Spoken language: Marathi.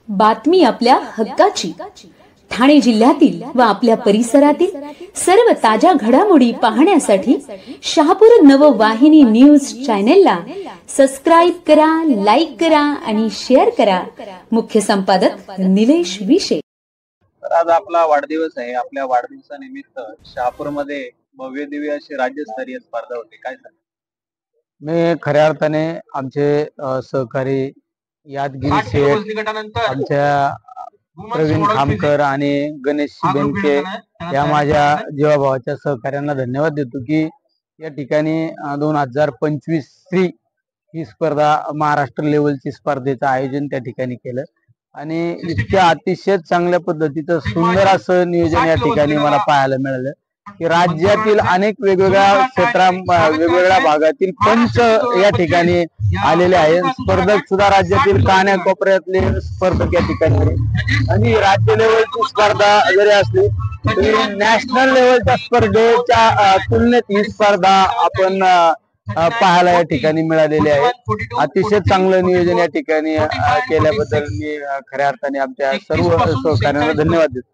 बातमी आपल्या हक्काची. ठाणे जिल्ह्यातील व आपल्या परिसरातील सर्व ताज्या घडामोडी पाहण्यासाठी शहापूर नववाहिनी न्यूज चॅनेलला सबस्क्राईब करा, लाईक करा आणि शेअर करा. मुख्य संपादक निलेश विशे. तर आज आपला वाढदिवस आहे. आपल्या वाढदिवसानिमित्त शहापूरमध्ये भव्य दिव्य अशी राज्यस्तरीय स्पर्धा होती. काय सांग? मी खऱ्या अर्थाने आमचे सहकारी यादगिरी शेठ, आमच्या प्रवीण खामकर आणि गणेश बेनके या माझ्या जीवाभावाच्या सहकार्यांना धन्यवाद देतो की या ठिकाणी 2025 श्री ही स्पर्धा महाराष्ट्र लेवलची स्पर्धेचं आयोजन त्या ठिकाणी केलं आणि इतक्या अतिशय चांगल्या पद्धतीचं सुंदर असं नियोजन या ठिकाणी मला पाहायला मिळालं की राज्यातील अनेक वेगवेगळ्या वेगवेगळ्या भागातील पंच या ठिकाणी आलेले आहेत. स्पर्धक सुद्धा राज्यातील कानाकोपऱ्यातले स्पर्धक या ठिकाणी आणि राज्य लेवलची स्पर्धा जरी असली तरी नॅशनल लेवलच्या स्पर्धेच्या तुलनेत ही स्पर्धा आपण पाहायला या ठिकाणी मिळालेली आहे. अतिशय चांगलं नियोजन या ठिकाणी केल्याबद्दल मी खऱ्या अर्थाने आमच्या सर्व सहकार्यांना धन्यवाद देतो.